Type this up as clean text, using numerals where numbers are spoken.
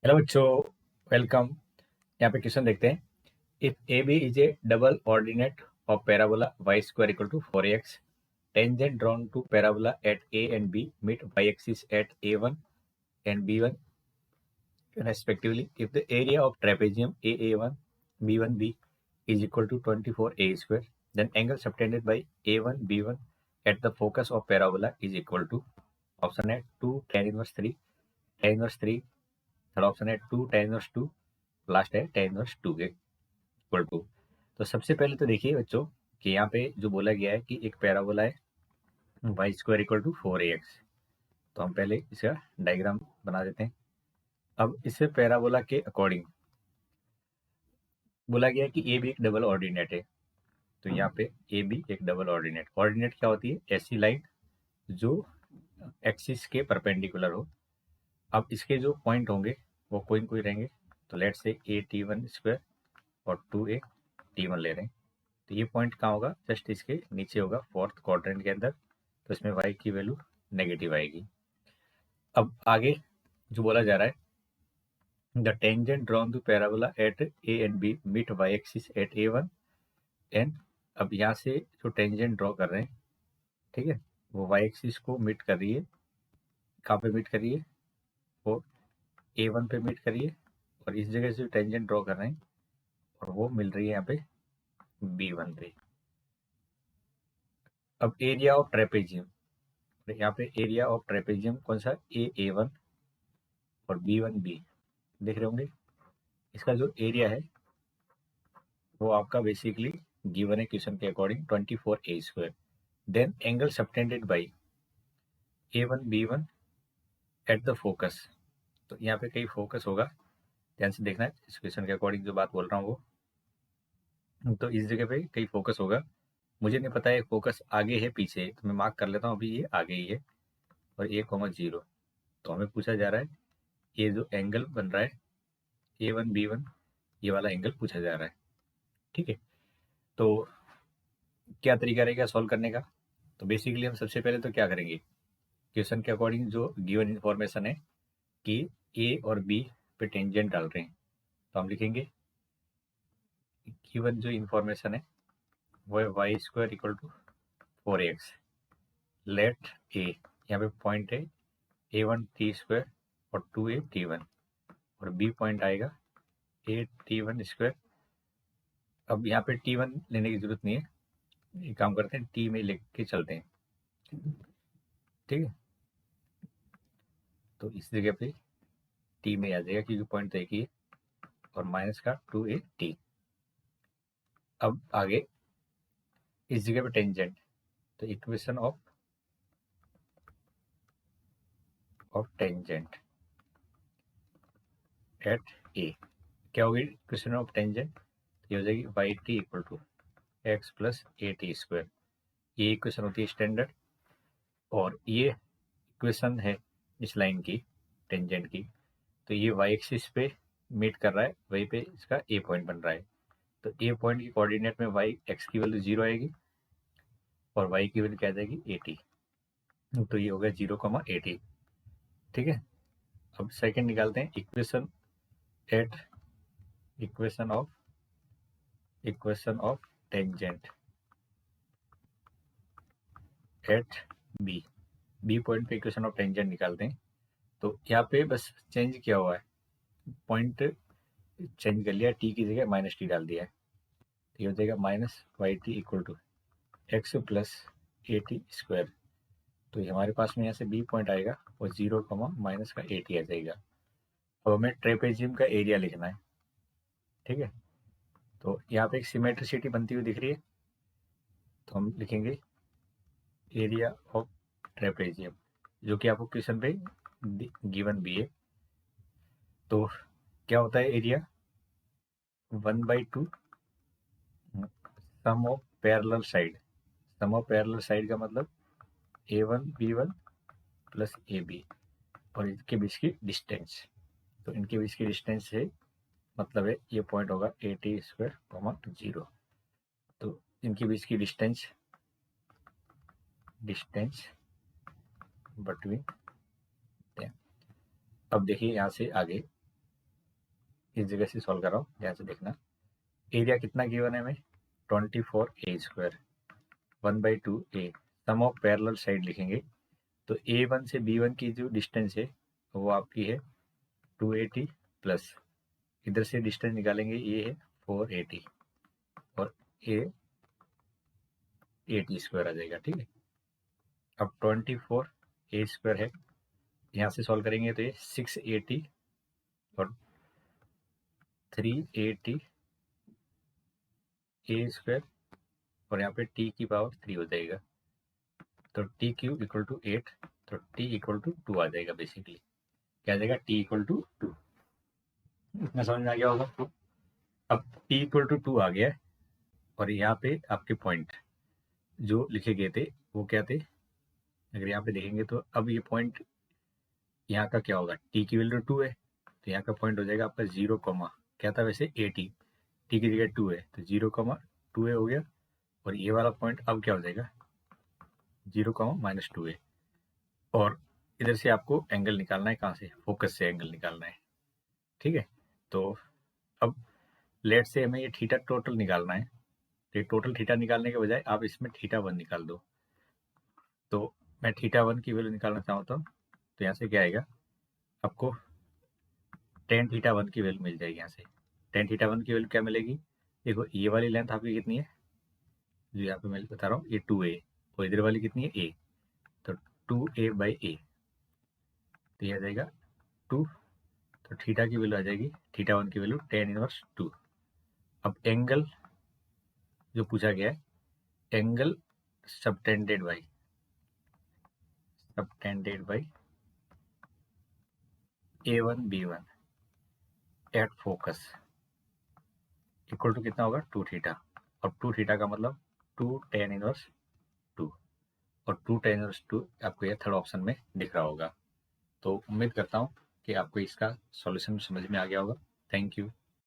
Hello बच्चों, welcome. यहाँ पे क्वेश्चन देखते हैं। If A B is a double ordinate of parabola y square equal to 4x, tangent drawn to parabola at A and B meet y axis at a1 and b1 respectively. If the area of trapezium aa1 b1b is equal to 24a square, then angle subtended by a1 b1 at the focus of parabola is equal to, option है 2 tan inverse 3, tan inverse 3, third option है 2 tan inverse 2, last है tan inverse 2 के equal to. तो सबसे पहले तो देखिए बच्चों कि यहाँ पे जो बोला गया है कि एक पैराबोला है y square equal to 4ax। तो हम पहले इसका डायग्राम बना देते हैं। अब इससे पैराबोला के अकॉर्डिंग बोला गया है कि ए भी एक डबल ऑर्डिनेट है। तो यहाँ पे ए भी एक डबल ऑर्डिनेट। ऑर्डिनेट क्या होती है? ऐसी लाइन जो एक्सिस के परपेंडिकुलर हो। अब इसके जो पॉइंट होंगे वो कोई रहेंगे। तो लेट से ए टी वन स्क्वायर और 2a t1 ले रहे हैं। तो ये पॉइंट कहाँ होगा? जस्ट इसके नीचे होगा, फोर्थ क्वाड्रेंट के अंदर। तो इसमें y की वैल्यू नेगेटिव आएगी। अब आगे जो बोला जा रहा है, the tangent drawn to parabola at A and B meet y axis at a1 and. अब यहाँ से जो टेंजेंट ड्रॉ कर रहे हैं, ठीक है, वो y एक्सिस को मीट कर रही है। कहाँ पे मीट कर रही है? वो a1 पे मीट कर रही है। और इस जगह से टेंजेंट ड्रॉ कर रहे हैं और वो मिल रही है यहाँ पे b1 पे। अब एरिया ऑफ ट्रेपेजियम, यहाँ पे एरिया ऑफ ट्रेपेजियम कौन सा? a1 और b1b देख रहे होंगे। इसका जो एरिया है वो आपका बेसिकली गिवन है क्वेश्चन के according 24a square. Then angle subtended by a1 b1 at the focus. तो यहाँ पे कहीं फोकस होगा, ध्यान से देखना है इस क्वेश्चन के अकॉर्डिंग जो बात बोल रहा हूँ वो। तो इस जगह पे कहीं फोकस होगा। मुझे नहीं पता है फोकस आगे है पीछे है, तो मैं मार्क कर लेता हूँ अभी ये आगे ही है। और a, 0। तो हमें पूछा जा रहा है ये जो एंगल बन रहा है a1 b1, ये वाला एंगल पूछा जा रहा है। ठीक है, तो क्या तरीका रहेगा सॉल्व करने का? तो बेसिकली हम सबसे पहले तो क्या करेंगे, क्वेश्चन के अकॉर्डिंग जो गिवन इन्फॉर्मेशन है कि ए और बी पे टेंजेंट डाल रहे हैं, तो हम लिखेंगे गिवन जो इन्फॉर्मेशन है वो है y square equal to 4x। Let a, यहाँ पे पॉइंट है a1 टी स्क्वायर और 2a t1, और बी पॉइंट आएगा a t1 स्क्वायर। अब यहाँ पे t1 लेने की जरूरत नहीं है, एक काम करते हैं टी में लेके चलते हैं। ठीक है, तो इस जगह पे टी में आ जाएगा क्योंकि पॉइंट तो एक ही है, और माइनस का 2a t। अब आगे इस जगह पे टेंजेंट, तो equation of tangent at A क्या होगी? इक्वेशन ऑफ टेंजेंट ये हो जाएगी y T equal to x plus A T square. ये इक्वेशन होती है स्टैंडर्ड, और ये इक्वेशन है इस लाइन की, टेंजेंट की। तो ये वाई एक्सिस पे मीट कर रहा है, वहीं पे इसका ए पॉइंट बन रहा है। तो ए पॉइंट की कोऑर्डिनेट में वाई एक्स की वैल्यू 0 आएगी और वाई की वैल्यू क्या आ जाएगी? 80। तो ये होगा 0,80। ठीक है, अब सेकंड निकालते हैं equation at equation of tangent at B. B point पे इक्वेशन ऑफ टेंजेंट निकालते हैं। तो यहाँ पे बस चेंज किया हुआ है, पॉइंट चेंज कर लिया, टी की जगह माइनस टी डाल दिया है। तो ये हो जाएगा minus Y T equal to x plus A T square. तो ये हमारे पास में यहाँ से बी पॉइंट आएगा और 0, माइनस का 80 आ जाएगा। अब हमें ट्रेपेजियम का एरिया लिखना है। ठीक है, तो यहाँ पे एक सिमेट्रिसिटी बनती हुई दिख रही है, तो हम लिखेंगे एरिया ऑफ ट्रेपेजियम, जो कि आपको क्वेश्चन पे गिवन भी है। तो क्या होता है area? 1/2 sum of parallel side. Sum of parallel side का मतलब a1 b1 प्लस ab, और इनके बीच की डिस्टेंस। तो इनके बीच की डिस्टेंस है, मतलब है ये पॉइंट होगा 80 स्क्वायर 0। तो इनके बीच की डिस्टेंस बिटवीन। अब देखिए यहाँ से आगे इस जगह से सॉल्व कर रहा हूँ, ध्यान से देखना। एरिया कितना गिवन है हमें, 24a², 1/2a। Some of parallel side लिखेंगे तो A1 से B1 की जो डिस्टेंस है वो आपकी है 280 प्लस इधर से डिस्टेंस निकालेंगे, ये है 480 और ये 80² आ जाएगा। ठीक है, अब 24a² है, यहाँ से सॉल्व करेंगे तो ये 680 और 380 a² और यहाँ पे t की पावर 3 हो जाएगा, तो t³ इक्वल टू 8, तो t इक्वल टू 2 आ जाएगा। बेसिकली क्या आ जाएगा, t इक्वल टू 2। इतना समझ में आ गया होगा तो अब t इक्वल टू 2 आ गया है और यहाँ पे आपके पॉइंट जो लिखे गए थे वो क्या थे, अगर यहाँ पे देखेंगे तो अब ये पॉइंट यहाँ का क्या होगा, t की वैल्यू 2 है तो यहाँ का पॉइंट हो जाएगा आपका 0, क्या था वैसे 80, t की जगह 2 है तो 0, 2 हो गया। और ये वाला पॉइंट अब क्या हो जाएगा, 0, -2 और इधर से आपको एंगल निकालना है, कहाँ से, फोकस से एंगल निकालना है। ठीक है, तो अब लेट से हमें ये थीटा टोटल निकालना है, तो ये टोटल थीटा निकालने के बजाय आप इसमें θ1 निकाल दो। तो मैं θ1 की वैल्यू निकालना चाहता हूँ तो यहाँ से क्या आएगा, आपको tan θ1 की वैल्यू मिल जाएगी। यहाँ से tan θ1 की वैल्यू क्या मिलेगी, देखो ये वाली लेंथ आपकी कितनी है, जो यहाँ पे मैं बता रहा हूँ ये 2a और इधर वाली कितनी है a, तो 2a/a, तो ये आ जाएगा 2, तो थीटा की वैल्यू आ जाएगी, θ1 की वैल्यू tan−2। अब एंगल जो पूछा गया है, angle subtended by A1 B1 at focus equal to कितना होगा, 2θ। और 2θ का मतलब 2 tan−2 और 2 tan−2 आपको ये थर्ड ऑप्शन में दिख रहा होगा। तो उम्मीद करता हूँ कि आपको इसका सॉल्यूशन समझ में आ गया होगा। Thank you.